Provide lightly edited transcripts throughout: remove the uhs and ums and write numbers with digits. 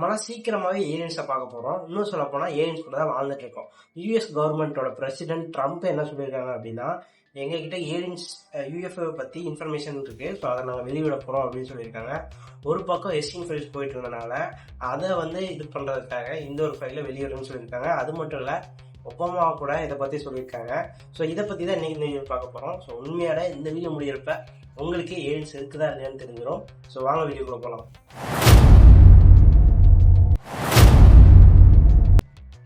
நம்மளாம் சீக்கிரமாவே ஏலியன்ஸை பார்க்க போறோம். இன்னும் சொல்ல போனா ஏலியன்ஸ் கூட தான் வாழ்ந்துட்டு இருக்கோம். யூஎஸ் கவர்மெண்டோட பிரசிடென்ட் ட்ரம்ப் என்ன சொல்லியிருக்காங்க அப்படின்னா, எங்க கிட்ட ஏலியன்ஸ் யூஎஃப்ஓ பத்தி இன்ஃபர்மேஷன் இருக்கு, ஸோ அதை நாங்கள் வெளியிட போறோம் அப்படின்னு சொல்லியிருக்காங்க. ஒரு பக்கம் எஸ்டிங் ஃபைல்ஸ் போயிட்டு இருந்தனால அதை இது பண்றதுக்காக இந்த ஒரு ஃபைல வெளியிடணும்னு சொல்லியிருக்காங்க. அது மட்டும் இல்ல, ஒபாமா கூட இதை பத்தி சொல்லியிருக்காங்க. ஸோ இதை பத்தி தான் இன்னைக்கு இந்த வீடியோ பார்க்க போறோம். ஸோ உண்மையான இந்த வீடியோ முடியிறப்ப உங்களுக்கு ஏலியன்ஸ் இருக்குதா இல்லையான்னு தெரிஞ்சிடும். ஸோ வாங்க வீடியோக்குள்ள போகலாம்.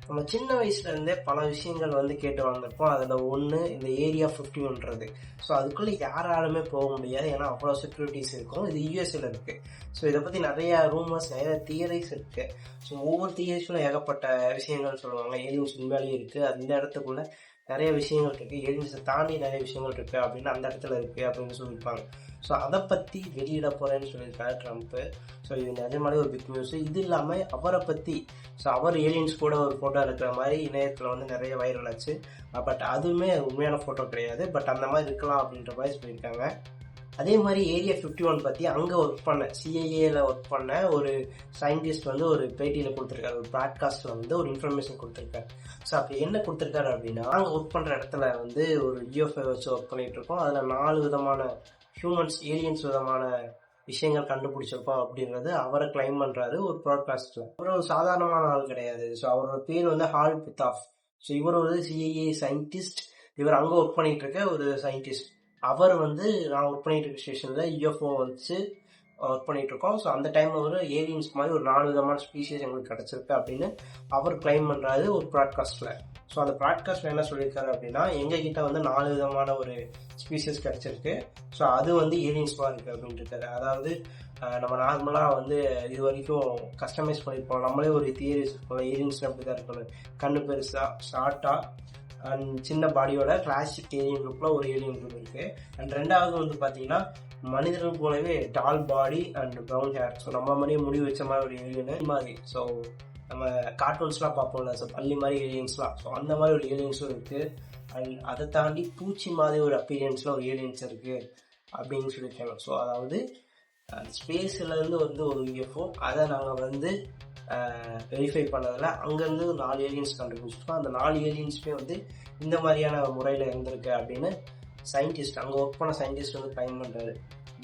நம்ம சின்ன வயசுல இருந்தே பல விஷயங்கள் கேட்டு வந்திருப்போம். அதுல ஒண்ணு இந்த ஏரியா 51. ஸோ அதுக்குள்ள யாராலுமே போக முடியாது, ஏன்னா அவ்வளவு செக்யூரிட்டிஸ் இருக்கும். இது யூஎஸ்ஏல இருக்கு. ஸோ இதை பத்தி நிறைய ரூமர்ஸ், நிறைய தியரிஸ் இருக்கு. ஸோ ஒவ்வொரு தியரிஸ்லும் ஏகப்பட்ட விஷயங்கள் சொல்லுவாங்க. ஏலியன்ஸ் உண்மையாலேயே இருக்கு, அந்த இடத்துக்குள்ள நிறைய விஷயங்கள் இருக்கு, ஏலியன்ஸை தாண்டி நிறைய விஷயங்கள் இருக்கு அப்படின்னு அந்த இடத்துல இருக்கு அப்படின்னு சொல்லியிருப்பாங்க. ஸோ அதை பற்றி வெளியிட போகிறேன்னு சொல்லியிருக்காரு ட்ரம்ப்பு. ஸோ இது நிஜமாலே ஒரு பிக் நியூஸ். இது இல்லாமல் அவரை பற்றி, ஸோ அவர் ஏலியன்ஸ் கூட ஒரு ஃபோட்டோ இருக்கிற மாதிரி இணையத்தில் நிறைய வைரல் ஆச்சு. பட் அதுவுமே உண்மையான ஃபோட்டோ கிடையாது, பட் அந்த மாதிரி இருக்கலாம் அப்படின்ற மாதிரி சொல்லியிருக்காங்க. அதே மாதிரி ஏரியா 51 பற்றி அங்கே ஒர்க் பண்ண, சிஐஏல ஒர்க் பண்ண ஒரு சயின்டிஸ்ட் ஒரு பேட்டியில் கொடுத்துருக்காரு, ஒரு ப்ராட்காஸ்ட்டில் ஒரு இன்ஃபர்மேஷன் கொடுத்துருக்காரு. ஸோ அப்போ என்ன கொடுத்துருக்காரு அப்படின்னா, அங்கே ஒர்க் பண்ணுற இடத்துல ஒரு யூஎஃப்ஓ வச்சு ஒர்க் பண்ணிட்டு இருக்கோம். அதில் 4 விதமான ஹியூமன்ஸ், ஏலியன்ஸ் விதமான விஷயங்கள் கண்டுபிடிச்சிருக்கோம் அப்படின்றது அவரை கிளைம் பண்றாரு ஒரு ப்ராட்காஸ்ட்ல. அவர் ஒரு சாதாரணமான ஆள் கிடையாது. ஸோ அவரோட பேர் ஹால் பித்தாஃப். ஸோ இவர் ஒரு சிஐஏ சயின்டிஸ்ட். இவர் அங்கே ஒர்க் பண்ணிட்டு இருக்க ஒரு சயின்டிஸ்ட். அவர் நான் ஒர்க் பண்ணிட்டு இருக்க ஸ்டேஷன்ல யூஎஃப்ஓ வச்சு ஒர்க் பண்ணிட்டு இருக்கோம். ஸோ அந்த டைம் ஏலியன்ஸ் மாதிரி ஒரு 4 விதமான ஸ்பீஷிஸ் எங்களுக்கு கிடைச்சிருக்கு அப்படின்னு அவர் கிளைம் பண்றாரு ஒரு ப்ராட்காஸ்ட்ல. ஸோ அந்த ப்ராட்காஸ்ட்ல என்ன சொல்லியிருக்காரு அப்படின்னா, எங்க கிட்ட 4 விதமான ஒரு ஸ்பீஷிஸ் கிடைச்சிருக்கு. ஸோ அது ஏலியன்ஸ் மாதிரி இருக்கு அப்படின்னு இருக்காரு. அதாவது நம்ம நார்மலா இது வரைக்கும் கஸ்டமைஸ் பண்ணிருப்போம், நம்மளே ஒரு தியரிஸ் இருப்போம், ஏலியன்ஸ் அப்படிதான் இருக்கணும், கண்ணு பெருசா, ஷார்ட்டா அண்ட் சின்ன பாடியோட கிளாசிக் ஏலியன் குரூப்ல ஒரு ஏலியன் குரூப் இருக்கு. அண்ட் ரெண்டாவது பாத்தீங்கன்னா, மனிதர்கள் போலவே tall body and brown hair. So நம்ம மாதிரியே முடிவு வச்ச மாதிரி ஒரு ஏலியன் மாதிரி. ஸோ நம்ம கார்ட்டூன்ஸ்லாம் பார்ப்போம்ல, ஸோ பள்ளி மாதிரி ஏலியன்ஸ்லாம், ஸோ அந்த மாதிரி ஒரு ஏலியன்ஸும் இருக்கு. அண்ட் அதை தாண்டி பூச்சி மாதிரி ஒரு அப்பீரியன்ஸ்ல ஒரு ஏலியன்ஸ் இருக்கு அப்படின்னு சொல்லியிருக்காங்க. ஸோ அதாவது ஸ்பேஸ்ல இருந்து ஒரு யூஎஃப்ஓ, அதை நாங்கள் வெரிஃபை பண்ணதில் அங்கேருந்து 4 ஏலியன்ஸ் கண்டுபிடிச்சிருக்கோம். அந்த 4 ஏலியன்ஸுமே இந்த மாதிரியான முறையில் இருந்திருக்கு அப்படின்னு சயின்டிஸ்ட், அங்கே ஒர்க் பண்ண சயின்டிஸ்ட் கிளைம் பண்ணுறாரு.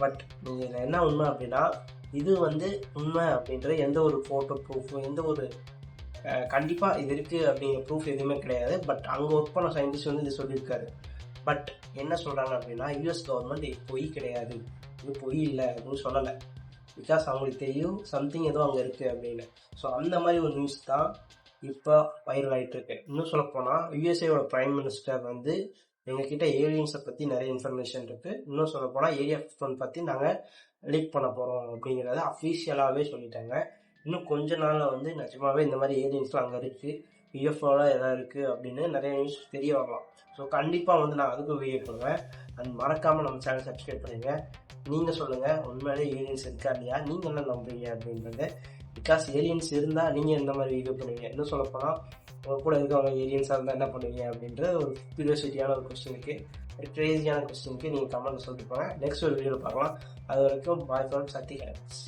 பட் நீங்கள் என்ன உண்மை அப்படின்னா, இது உண்மை அப்படின்ற எந்த ஒரு ஃபோட்டோ ப்ரூஃபும், எந்த ஒரு கண்டிப்பாக இது இருக்குது அப்படிங்கிற ப்ரூஃப் எதுவுமே கிடையாது. பட் அங்கே ஒர்க் பண்ண சயின்டிஸ்ட் இது சொல்லியிருக்காரு. பட் என்ன சொல்கிறாங்க அப்படின்னா, யூஎஸ் கவர்மெண்ட் இது பொய் கிடையாது, இது பொய் இல்லை அப்படின்னு சொல்லலை. பிகாஸ் அவங்களுக்கு தெரியும் சம்திங் ஏதோ அங்கே இருக்குது அப்படின்னு. ஸோ அந்த மாதிரி ஒரு நியூஸ் தான் இப்போ வைரல் ஆகிட்டு இருக்கு. இன்னும் சொல்ல போனால், யூஎஸ்ஏவோட பிரைம் மினிஸ்டர் எங்ககிட்ட ஏலியன்ஸை பற்றி நிறைய இன்ஃபர்மேஷன் இருக்குது, இன்னும் சொல்ல போனால் ஏரியா 51 பற்றி நாங்கள் லீக் பண்ண போகிறோம் அப்படிங்கிறத அஃபீஷியலாகவே சொல்லிட்டாங்க. இன்னும் கொஞ்ச நாளில் நிஜமாவே இந்த மாதிரி ஏலியன்ஸ்லாம் அங்கே இருக்குது, யூஎஃப்ஓலாம் எதாவது இருக்குது அப்படின்னு நிறைய நியூஸ் தெரிய வரலாம். ஸோ கண்டிப்பாக நான் அதுக்கு வீடியோ பண்ணுவேன். அண்ட் மறக்காமல் நம்ம சேனல் சப்ஸ்கிரைப் பண்ணுங்க. நீங்கள் சொல்லுங்கள், உண்மையிலே ஏலியன்ஸ் இருக்கா இல்லையா, நீங்கள் என்ன நம்புறீங்க அப்படின்றது. பிகாஸ் ஏலியன்ஸ் இருந்தால் நீங்கள் எந்த மாதிரி வீடியோ பண்ணுவீங்க, இன்னும் சொல்லப்போனால் உங்கள் கூட இருக்கவங்க ஏலியன்ஸாக இருந்தால் என்ன பண்ணுவீங்க அப்படின்ற ஒரு க்யூரியாசிட்டியான ஒரு கொஸ்டினுக்கு, ஒரு க்ரேசியான கொஸ்டினுக்கு நீங்கள் கமெண்ட் சொல்லிட்டு போங்க. நெக்ஸ்ட் ஒரு வீடியோவில் பார்க்கலாம். அது வரைக்கும் பாய் ஃப்ரம் சக்தி ஹேண்ட்ஸ்.